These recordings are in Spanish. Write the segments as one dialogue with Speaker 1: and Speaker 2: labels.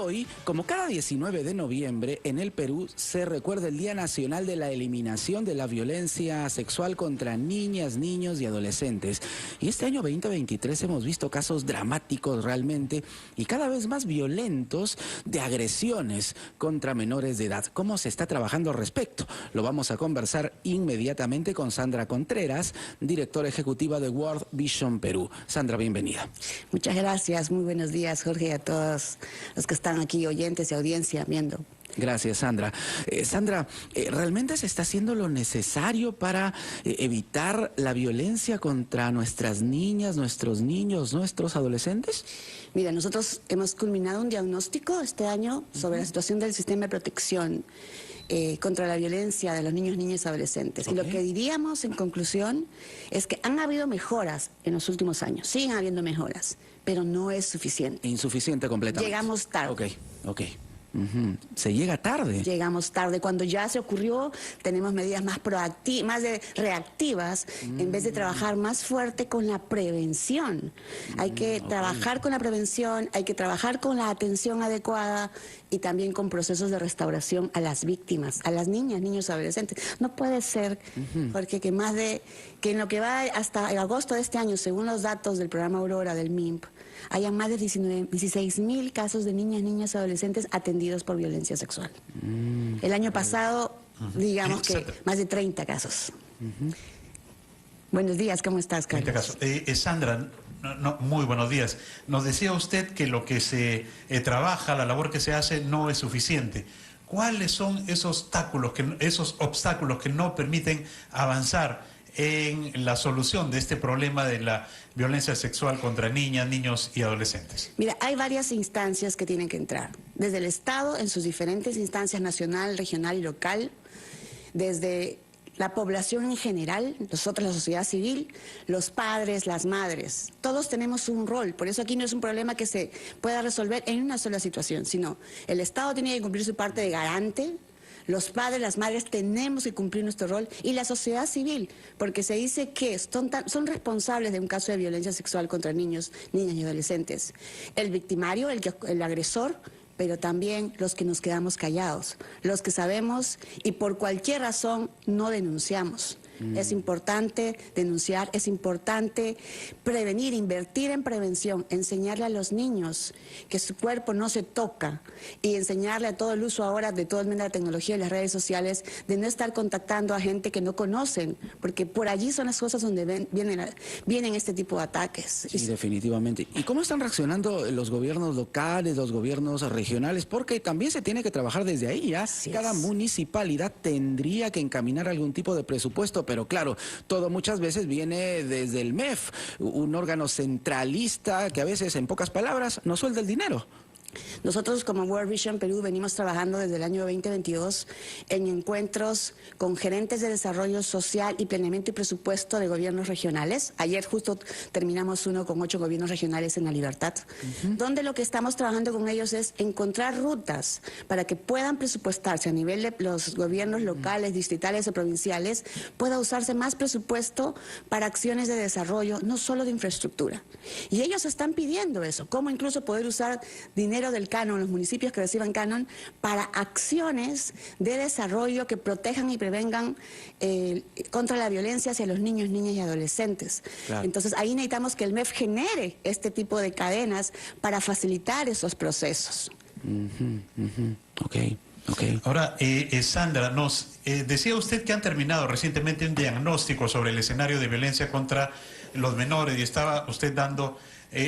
Speaker 1: hoy, como cada 19 de noviembre, en el Perú se recuerda el Día Nacional de la Eliminación de la Violencia Sexual contra niñas, niños y adolescentes. Y este año 2023 hemos visto casos dramáticos realmente y cada vez más violentos de agresiones contra menores de edad. ¿Cómo se está trabajando al respecto? Lo vamos a conversar inmediatamente con Sandra Contreras, directora ejecutiva de World Vision Perú. Sandra, bienvenida.
Speaker 2: Muchas gracias, muy buenos días, Jorge, y a todos los que están aquí, oyentes y audiencia, viendo.
Speaker 1: Gracias, Sandra. Sandra, ¿realmente se está haciendo lo necesario para evitar la violencia contra nuestras niñas, nuestros niños, nuestros adolescentes?
Speaker 2: Mira, nosotros hemos culminado un diagnóstico este año sobre la situación del sistema de protección contra la violencia de los niños, niñas y adolescentes. Y lo que diríamos en conclusión es que han habido mejoras en los últimos años, siguen habiendo mejoras, pero no es suficiente.
Speaker 1: Insuficiente completamente.
Speaker 2: Llegamos tarde.
Speaker 1: Ok. Se llega tarde.
Speaker 2: Llegamos tarde. Cuando ya se ocurrió, tenemos medidas más proactivas, más reactivas, en vez de trabajar más fuerte con la prevención. Hay que trabajar con la prevención, hay que trabajar con la atención adecuada y también con procesos de restauración a las víctimas, a las niñas, niños, adolescentes. No puede ser, porque que en lo que va hasta agosto de este año, según los datos del programa Aurora del MIMP, hayan más de 16.000 casos de niñas, niños y adolescentes atendidos por violencia sexual. El año pasado, digamos que más de 30 casos. Buenos días, ¿cómo estás, Carlos?
Speaker 3: Sandra, muy buenos días. Nos decía usted que lo que se trabaja, la labor que se hace, no es suficiente. ¿Cuáles son esos obstáculos que no permiten avanzar en la solución de este problema de la violencia sexual contra niñas, niños y adolescentes?
Speaker 2: Mira, hay varias instancias que tienen que entrar. Desde el Estado, en sus diferentes instancias nacional, regional y local, desde la población en general, nosotros, la sociedad civil, los padres, las madres, todos tenemos un rol. Por eso aquí no es un problema que se pueda resolver en una sola situación, sino el Estado tiene que cumplir su parte de garante. Los padres, las madres tenemos que cumplir nuestro rol y la sociedad civil, porque se dice que son responsables de un caso de violencia sexual contra niños, niñas y adolescentes. El victimario, el agresor, pero también los que nos quedamos callados, los que sabemos y por cualquier razón no denunciamos. Es importante denunciar, es importante prevenir, invertir en prevención, enseñarle a los niños que su cuerpo no se toca y enseñarle a todo el uso ahora de toda la tecnología y las redes sociales de no estar contactando a gente que no conocen, porque por allí son las cosas donde vienen este tipo de ataques.
Speaker 1: Sí, definitivamente. ¿Y cómo están reaccionando los gobiernos locales, los gobiernos regionales? Porque también se tiene que trabajar desde ahí, ¿ya? Cada municipalidad tendría que encaminar algún tipo de presupuesto, pero claro, todo muchas veces viene desde el MEF, un órgano centralista que a veces, en pocas palabras, nos suelda el dinero.
Speaker 2: Nosotros como World Vision Perú venimos trabajando desde el año 2022 en encuentros con gerentes de desarrollo social y planeamiento y presupuesto de gobiernos regionales. Ayer justo terminamos uno con 8 gobiernos regionales en La Libertad, donde lo que estamos trabajando con ellos es encontrar rutas para que puedan presupuestarse a nivel de los gobiernos locales, distritales o provinciales, pueda usarse más presupuesto para acciones de desarrollo, no solo de infraestructura. Y ellos están pidiendo eso, cómo incluso poder usar dinero del canon, los municipios que reciban canon, para acciones de desarrollo que protejan y prevengan contra la violencia hacia los niños, niñas y adolescentes. Claro. Entonces ahí necesitamos que el MEF genere este tipo de cadenas para facilitar esos procesos.
Speaker 1: Okay.
Speaker 3: Ahora, Sandra, nos decía usted que han terminado recientemente un diagnóstico sobre el escenario de violencia contra los menores y estaba usted dando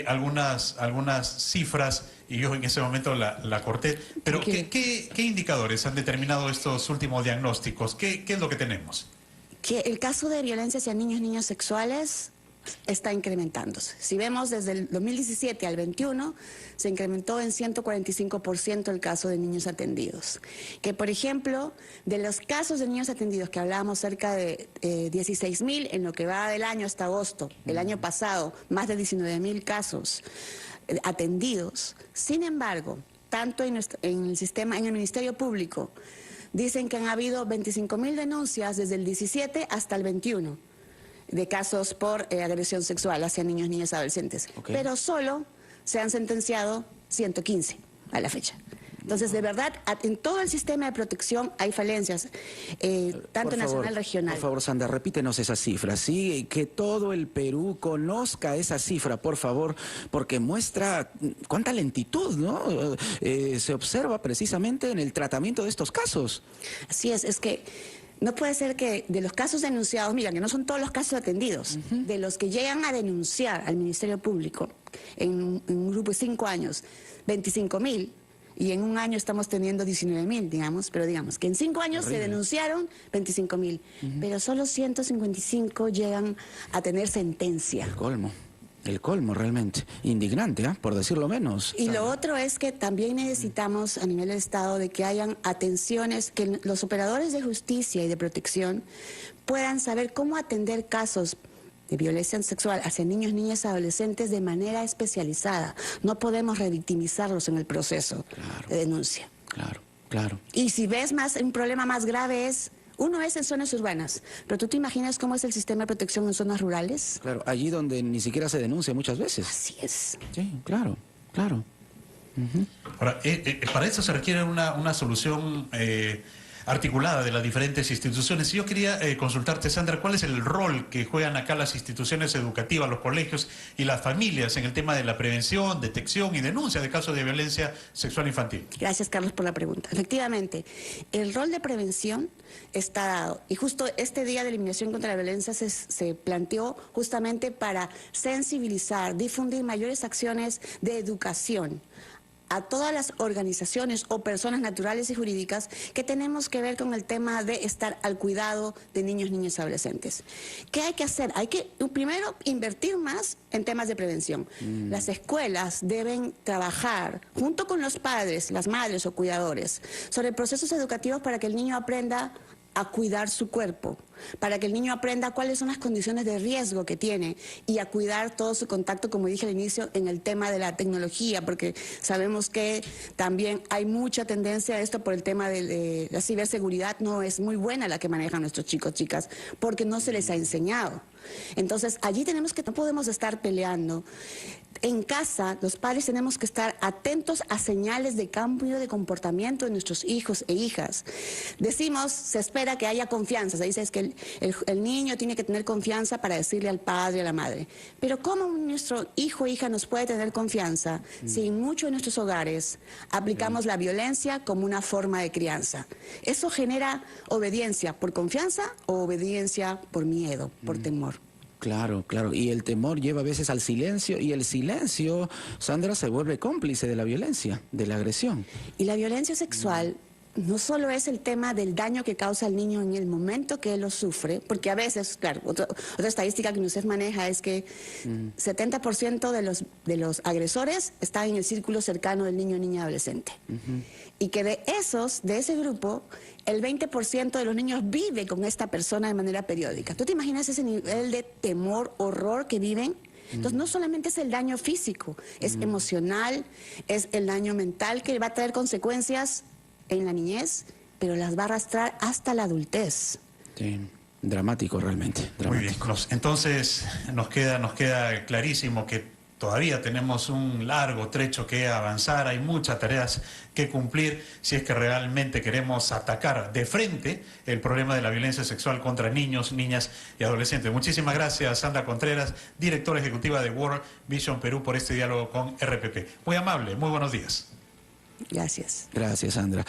Speaker 3: algunas cifras y yo en ese momento la corté. Pero ¿qué indicadores han determinado estos últimos diagnósticos? ¿Qué es lo que tenemos?
Speaker 2: Que el caso de violencia hacia niños sexuales está incrementándose. Si vemos desde el 2017 al 21, se incrementó en 145% el caso de niños atendidos. Que, por ejemplo, de los casos de niños atendidos que hablábamos, cerca de 16.000 en lo que va del año hasta agosto, el año pasado, más de 19.000 casos atendidos. Sin embargo, tanto en el sistema, en el Ministerio Público, dicen que han habido 25.000 denuncias desde el 17 hasta el 21. De casos por agresión sexual hacia niños, niñas y adolescentes. Pero solo se han sentenciado 115. a la fecha. Entonces, de verdad, en todo el sistema de protección hay falencias, tanto nacional, regional.
Speaker 1: Por favor, Sandra, repítenos esa cifra, ¿sí? Que todo el Perú conozca esa cifra, por favor, porque muestra cuánta lentitud, ¿no? Se observa precisamente en el tratamiento de estos casos.
Speaker 2: Así es que no puede ser que de los casos denunciados, mira, que no son todos los casos atendidos, de los que llegan a denunciar al Ministerio Público en un grupo de 5 años, 25.000, y en un año estamos teniendo 19.000, digamos, pero digamos que en 5 años se denunciaron 25.000, pero solo 155 llegan a tener sentencia.
Speaker 1: El colmo realmente, indignante, por decirlo menos.
Speaker 2: Y lo otro es que también necesitamos a nivel del Estado de que hayan atenciones, que los operadores de justicia y de protección puedan saber cómo atender casos de violencia sexual hacia niños, niñas y adolescentes de manera especializada. No podemos revictimizarlos en el proceso de denuncia.
Speaker 1: Claro.
Speaker 2: Y si ves un problema más grave uno es en zonas urbanas, pero ¿tú te imaginas cómo es el sistema de protección en zonas rurales?
Speaker 1: Claro, allí donde ni siquiera se denuncia muchas veces.
Speaker 2: Así es.
Speaker 1: Sí, claro.
Speaker 3: Ahora, para eso se requiere una solución articulada de las diferentes instituciones. Yo quería consultarte, Sandra, ¿cuál es el rol que juegan acá las instituciones educativas, los colegios y las familias en el tema de la prevención, detección y denuncia de casos de violencia sexual infantil?
Speaker 2: Gracias, Carlos, por la pregunta. Efectivamente, el rol de prevención está dado. Y justo este Día de Eliminación contra la Violencia se planteó justamente para sensibilizar, difundir mayores acciones de educación a todas las organizaciones o personas naturales y jurídicas que tenemos que ver con el tema de estar al cuidado de niños, niñas y adolescentes. ¿Qué hay que hacer? Hay que, primero, invertir más en temas de prevención. Las escuelas deben trabajar junto con los padres, las madres o cuidadores, sobre procesos educativos para que el niño aprenda a cuidar su cuerpo, para que el niño aprenda cuáles son las condiciones de riesgo que tiene y a cuidar todo su contacto, como dije al inicio, en el tema de la tecnología, porque sabemos que también hay mucha tendencia a esto por el tema de la ciberseguridad. No es muy buena la que manejan nuestros chicos, chicas, porque no se les ha enseñado. Entonces, allí no podemos estar peleando. En casa, los padres tenemos que estar atentos a señales de cambio de comportamiento de nuestros hijos e hijas. Decimos, se espera que haya confianza. Se dice es que el niño tiene que tener confianza para decirle al padre, a la madre. Pero ¿cómo nuestro hijo o hija nos puede tener confianza si en muchos de nuestros hogares aplicamos la violencia como una forma de crianza? Eso genera obediencia por confianza o obediencia por miedo, por temor.
Speaker 1: Claro. Y el temor lleva a veces al silencio, y el silencio, Sandra, se vuelve cómplice de la violencia, de la agresión.
Speaker 2: Y la violencia sexual no solo es el tema del daño que causa al niño en el momento que él lo sufre, porque a veces, claro, otra estadística que UNICEF maneja es que 70% de los agresores están en el círculo cercano del niño, niña, adolescente. Y que de ese grupo, el 20% de los niños vive con esta persona de manera periódica. ¿Tú te imaginas ese nivel de temor, horror que viven? Entonces, no solamente es el daño físico, es emocional, es el daño mental que va a traer consecuencias en la niñez, pero las va a arrastrar hasta la adultez.
Speaker 1: Sí, dramático realmente. Dramático.
Speaker 3: Muy bien. Entonces, nos queda clarísimo que todavía tenemos un largo trecho que avanzar, hay muchas tareas que cumplir si es que realmente queremos atacar de frente el problema de la violencia sexual contra niños, niñas y adolescentes. Muchísimas gracias, Sandra Contreras, directora ejecutiva de World Vision Perú, por este diálogo con RPP. Muy amable, muy buenos días.
Speaker 2: Gracias.
Speaker 1: Gracias, Sandra.